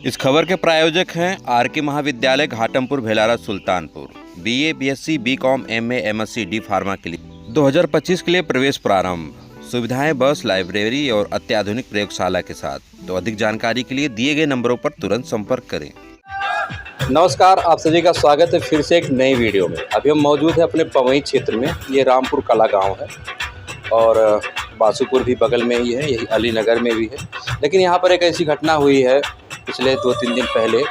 इस खबर के प्रायोजक हैं आर के महाविद्यालय Ghatampur Bhelara Sultanpur. BA, BSc, BCom, MA, MSc, D pharma के लिए 2025 के लिए प्रवेश प्रारंभ। सुविधाएं बस, लाइब्रेरी और अत्याधुनिक प्रयोगशाला के साथ। तो अधिक जानकारी के लिए दिए गए नंबरों पर तुरंत संपर्क करें। नमस्कार, आप सभी का स्वागत है फिर से एक नई वीडियो में। अभी हम मौजूद हैं अपने पवई क्षेत्र में। ये रामपुर कला गांव है और बासुपुर भी बगल में ही है, यही अलीनगर में भी है। लेकिन यहाँ पर एक ऐसी घटना हुई है पिछले 2-3 दिन पहले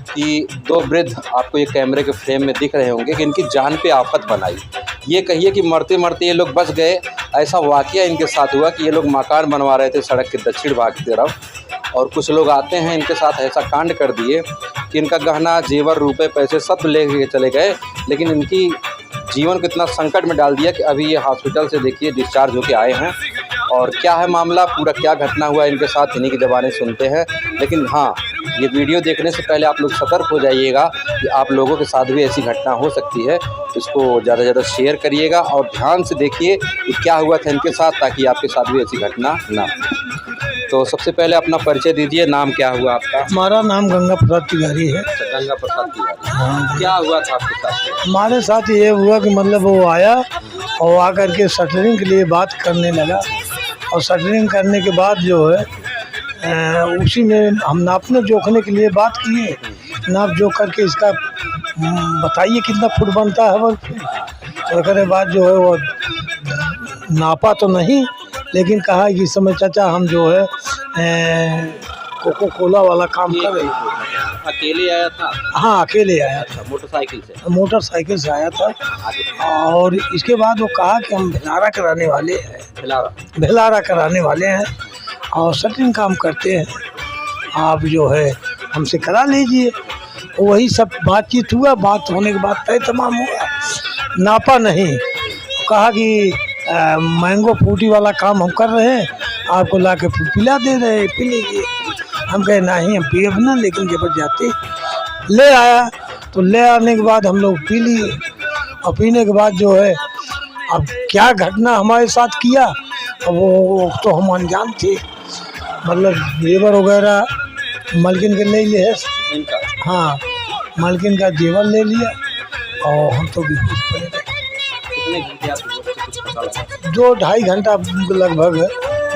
कि दो वृद्ध आपको ये कैमरे के फ्रेम में दिख रहे होंगे कि इनकी जान पे आफत बनाई। ये कहिए कि मरते मरते ये लोग बच गए। ऐसा वाकया इनके साथ हुआ कि ये लोग मकान बनवा रहे थे सड़क के दक्षिण भाग की तरफ, और कुछ लोग आते हैं इनके साथ ऐसा कांड कर दिए कि इनका गहना, जेवर, रुपए, पैसे सब ले चले गए। लेकिन इनकी जीवन को इतना संकट में डाल दिया कि अभी ये हॉस्पिटल से देखिए डिस्चार्ज होके आए हैं। और क्या है मामला, पूरा क्या घटना हुआ इनके साथ, इन्हीं की ज़बानें सुनते हैं। लेकिन हाँ, ये वीडियो देखने से पहले आप लोग सतर्क हो जाइएगा कि आप लोगों के साथ भी ऐसी घटना हो सकती है। इसको ज़्यादा से ज़्यादा शेयर करिएगा और ध्यान से देखिए कि क्या हुआ था इनके साथ, ताकि आपके साथ भी ऐसी घटना ना हो। तो सबसे पहले अपना परिचय दीजिए। नाम क्या हुआ आपका? हमारा नाम गंगा प्रसाद तिवारी है। गंगा प्रसाद तिवारी। हाँ, क्या हुआ था आपके साथ? हमारे साथ ये हुआ कि मतलब वो आया और आकर के शटरिंग के लिए बात करने लगा, और शटरिंग करने के बाद जो है उसी में हम नापने जोखने के लिए बात किए। नाप जोख करके इसका बताइए कितना फुट बनता है बल्ब। तो उसके बाद जो है वो नापा तो नहीं, लेकिन कहा कि इस समय चाचा हम जो है कोको कोला वाला काम कर रहे हैं। अकेले आया था? हाँ, अकेले आया था। मोटरसाइकिल से? मोटरसाइकिल से आया था। और इसके बाद वो कहा कि हम भेलारा कराने वाले हैं, भेलारा कराने वाले हैं और शटरिंग काम करते हैं, आप जो है हमसे करा लीजिए। वही सब बातचीत हुआ। बात होने के बाद तय तमाम हुआ। नापा नहीं, कहा कि मैंगो फ्रूटी वाला काम हम कर रहे हैं, आपको ला के पिला दे रहे हैं, पी लीजिए। हम कहे नहीं, हम पिए ना, लेकिन जबरदस्ती ले आया। तो ले आने के बाद हम लोग पी लिए, और पीने के बाद जो है अब क्या घटना हमारे साथ किया अब वो तो हम अनजान थे। मतलब जेवर वगैरह मालकिन के ले लिए। हाँ, मालकिन का जेवर ले लिया और हम तो बेहोश पड़े रहे। 2-2.5 घंटा लगभग।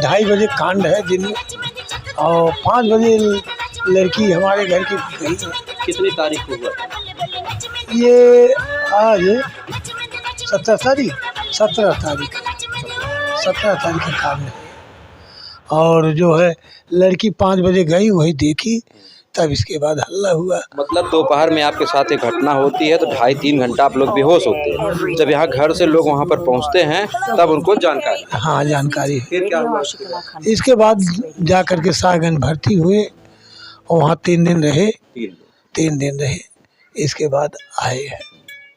2:30 बजे कांड है दिन में, और 5 बजे लड़की हमारे घर की गई है। कितनी तारीख को हुआ? ये आज 17 तारीख 17 तारीख का कांड है। और जो है लड़की 5 बजे गई, वही देखी, तब इसके बाद हल्ला हुआ। मतलब दोपहर में आपके साथ एक घटना होती है तो 2.5-3 घंटा आप लोग बेहोश होते हैं। जब यहाँ घर से लोग वहाँ पर पहुँचते हैं तब उनको जानकारी? हाँ, जानकारी। फिर क्या हुआ? इसके बाद जा कर के सागन भर्ती हुए और वहाँ 3 दिन रहे। 3 दिन रहे, इसके बाद आए हैं।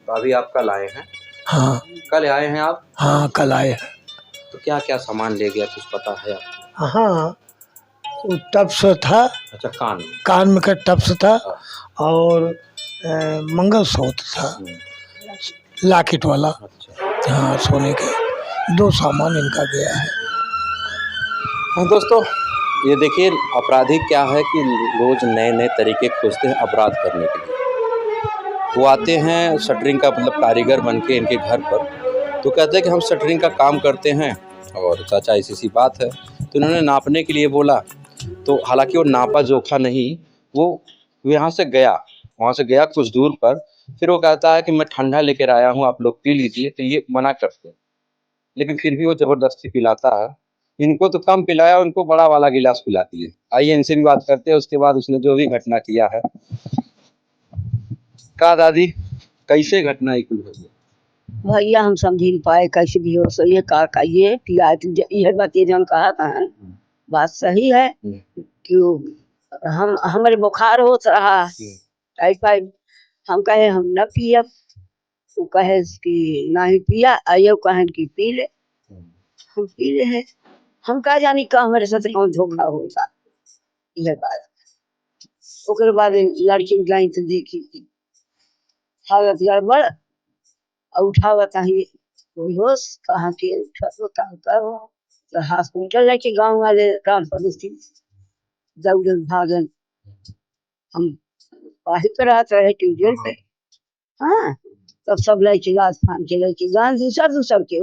तो अभी आप कल आए हैं? हाँ, कल आए हैं आप? हाँ, कल आए हैं। तो क्या क्या सामान ले गया, कुछ पता है आपको? हाँ, वो टप्स था। अच्छा, कान में का टप्स था, और मंगलसूत्र था, लॉकेट वाला। अच्छा। हाँ, सोने के 2 सामान इनका गया है। हाँ दोस्तों, ये देखिए अपराधी क्या है कि रोज़ नए नए तरीके खोजते हैं अपराध करने के लिए। वो आते हैं शटरिंग का मतलब कारीगर बन के इनके घर पर, तो कहते हैं कि हम शटरिंग का काम करते हैं और चाचा ऐसी सी बात है। तो इन्होंने नापने के लिए बोला, तो हालांकि वो नापा जोखा नहीं, वो यहाँ से गया, वहाँ से गया कुछ दूर पर। फिर वो कहता है कि मैं ठंडा लेकर आया हूँ, आप लोग पी लीजिए। तो ये मना करते हैं, लेकिन फिर भी वो ज़बरदस्ती पिलाता है। इनको तो कम पिलाया, उनको बड़ा वाला गिलास पिलाती है। आइए इनसे भी बात करते हैं, उसके बाद उसने जो भी घटना किया है। का दादी, कैसे घटना कुल हुई? भैया हम समझ नहीं पाए कैसे भी हो सो ये का ये पिया ये बातें जन कहा था। बात सही है कि हम हमारे बुखार हो रहा टाइफाइड, हम कहे हम न पिया, वो कहे कि नहीं पिया, आयो कहे कि पी ले, हम पी ले हैं। हम का जानी का हमारे साथ कौन धोखा होता। ये बात ओकर बाद लड़की गई तो देखी हालत गड़बड़, उठावत है बेहोश, कहाँ के तो हॉस्पिटल लेके गाँव वाले काम पर दौड़न भागन हम पाही पे रहते रहे ट्यूबवेल पे। हाँ, तब सब लड़के गाछ फान के लड़के गान दूसर के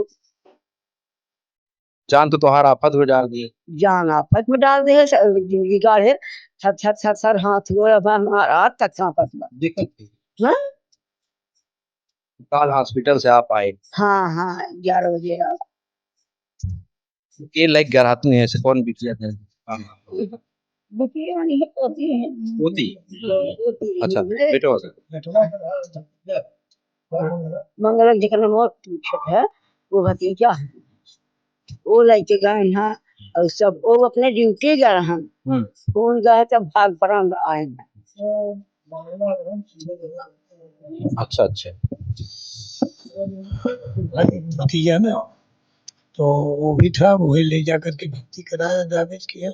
जान तो तोहार आफत हो डाल दी। जान आफत में डाल दे जिंदगी गाड़े थर थर थर थर हाथ गोड़ रात तक कांपत बा। दिक्कत थी। हाँ काल हॉस्पिटल से आप आए, हाँ हाँ 11 बजे रात। ये लाइक गरात में ऐसे कौन बिटिया थे? हाँ, बुकिया नहीं होती है होती। होती अच्छा, है। बेटो से। मंगल जखन मौत पूछत है वो भतीजा है, वो लड़के गए हैं और सब वो अपने ड्यूटी गए हैं। फोन गए तब भाग पड़न आए हैं। अच्छा अच्छा। भतीजा ना, तो वो भी था, वही ले जा करके भर्ती कराया, दावेज किया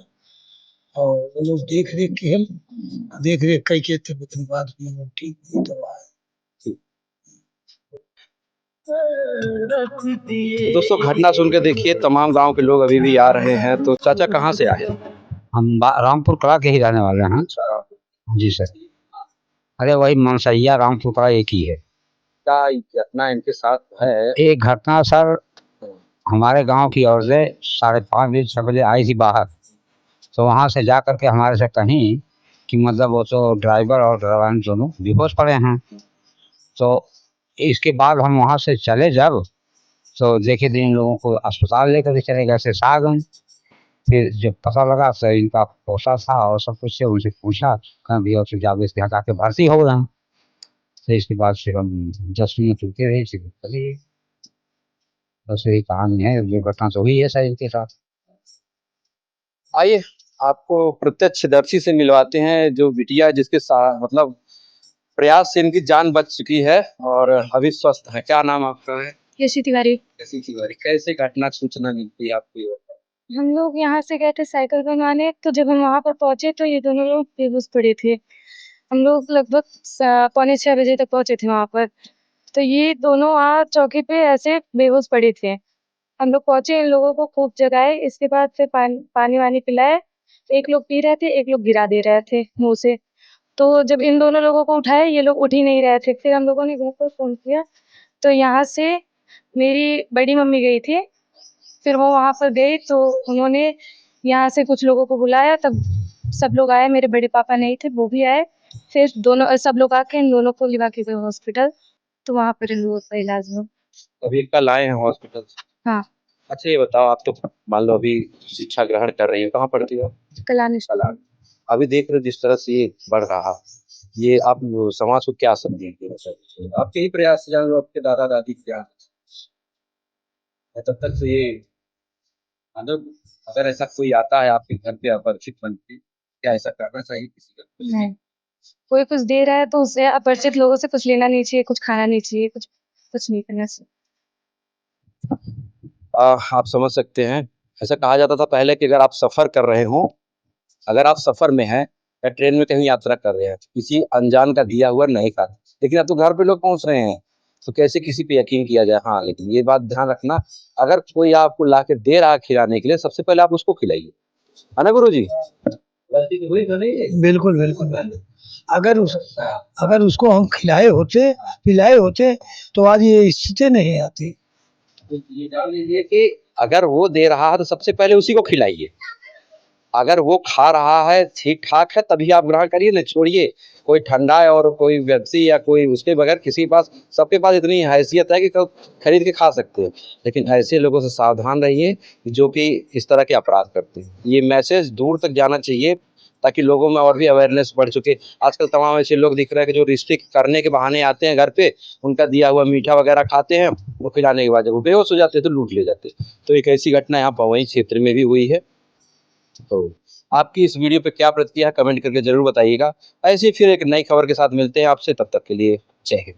और वो लोग देख रेख किए, देख रेख कई के थे, लेकिन बाद में वो ठीक हुई तो आए। दोस्तों घटना सुन के देखिए, तमाम गांव के लोग अभी भी आ रहे हैं। तो चाचा कहाँ से आए? हम रामपुर कला के ही रहने वाले हैं। जी सर। अरे वही मनसैया रामपुर कला एक ही है। क्या घटना इनके साथ है? एक घटना सर, हमारे गांव की ओर से 5:30 बजे 6 बजे आई थी बाहर, तो वहां से जा करके हमारे से कहीं कि मतलब वो तो ड्राइवर और ड्राइवर दोनों बेहोश पड़े हैं। तो इसके बाद हम वहां से चले जब, तो देखे इन लोगों को अस्पताल लेकर के चले गए, से सागन। फिर जब पता लगा तो इनका पोसा था और सब कुछ से उनसे पूछा, कहीं भी और जाओ इसके यहाँ जाके भर्ती हो रहा। तो इसके बाद फिर हम 10 मिनट रुके रहे, चलिए बस यही कहानी है। दुर्घटना तो हुई है सर इनके साथ। आइए आपको प्रत्यक्षदर्शी से मिलवाते हैं, जो बिटिया जिसके साथ मतलब प्रयास से इनकी जान बच चुकी है और अभी स्वस्थ है। क्या नाम आपका है? यशी तिवारी। कैसी तिवारी, कैसे घटना सूचना मिलती है आपको? हम लोग यहाँ से गए थे साइकिल बनवाने, तो जब हम वहाँ पर पहुंचे तो ये दोनों लोग बेहोश पड़े थे। हम लोग लगभग 5:45 तक पहुंचे थे वहाँ पर, तो ये दोनों वहाँ चौकी पे ऐसे बेहोश पड़े थे। हम लोग पहुंचे, इन लोगों को खूब जगाए, इसके बाद फिर पानी वानी पिलाए। एक लोग पी रहे थे, एक लोग गिरा दे रहे थे मुंह से। तो जब इन दोनों लोगों को उठाए, ये लोग उठ ही नहीं रहे थे। फिर हम लोगों ने घर पर फोन किया, तो यहाँ से मेरी बड़ी मम्मी गई थी। फिर वो वहाँ पर गई तो उन्होंने यहाँ से कुछ लोगों को बुलाया, तब सब लोग आए। मेरे बड़े पापा नहीं थे, वो भी आए। फिर दोनों सब लोग आके इन दोनों को लिवा के गए हॉस्पिटल, तो वहाँ पर इन लोगों का इलाज हुआ। अभी कल आए हैं हॉस्पिटल से? हाँ। अच्छा ये बताओ, आप तो मान लो अभी शिक्षा ग्रहण कर रही हो, कहाँ पढ़ती हो? कलानी। अभी देख रहे हो जिस तरह से ये बढ़ रहा, ये आप समाज को क्या समझेंगे? आपके ही प्रयास से जान लो, आपके दादा दादी क्या है, तब तक से ये मतलब अगर ऐसा कोई आता है आपके घर पे अपरिचित बन के, क्या ऐसा करना चाहिए किसी का? नहीं, कोई कुछ दे रहा है तो उससे अपरिचित लोगों से कुछ लेना नहीं चाहिए, कुछ खाना नहीं चाहिए, कुछ नहीं करना चाहिए। आप समझ सकते हैं, ऐसा कहा जाता था पहले कि अगर आप सफर कर रहे हो, अगर आप सफर में हैं या ट्रेन में कहीं यात्रा कर रहे हैं, किसी अनजान का दिया हुआ नहीं खाते। लेकिन अब तो घर पे लोग पहुंच रहे हैं, तो कैसे किसी पे यकीन किया जाए? हाँ, लेकिन ये बात ध्यान रखना, अगर कोई आपको ला के दे रहा है खिलाने के लिए, सबसे पहले आप उसको खिलाइए, है ना गुरु जी? बिल्कुल बिल्कुल। अगर उसको हम खिलाए होते, पिलाए होते, तो आज ये स्थिति नहीं आती। ये जान लीजिए कि अगर वो दे रहा है तो सबसे पहले उसी को खिलाइए। अगर वो खा रहा है, ठीक ठाक है, तभी आप ग्रहण करिए, न छोड़िए। कोई ठंडा है और कोई व्यक्ति या कोई उसके बगैर किसी के पास, सबके पास इतनी हैसियत है कि खरीद के खा सकते हैं। लेकिन ऐसे लोगों से सावधान रहिए जो कि इस तरह के अपराध करते हैं। ये मैसेज दूर तक जाना चाहिए ताकि लोगों में और भी अवेयरनेस बढ़ चुके। आजकल तमाम ऐसे लोग दिख रहे हैं कि जो रिस्ट्रिक्ट करने के बहाने आते हैं घर पे, उनका दिया हुआ मीठा वगैरह खाते हैं, वो खिलाने के बाद जब वो बेहोश हो जाते हैं तो लूट ले जाते हैं। तो एक ऐसी घटना यहाँ पवई क्षेत्र में भी हुई है। तो आपकी इस वीडियो पे क्या प्रतिक्रिया है, कमेंट करके जरूर बताइएगा। ऐसे फिर एक नई खबर के साथ मिलते हैं आपसे, तब तक के लिए जय हिंद।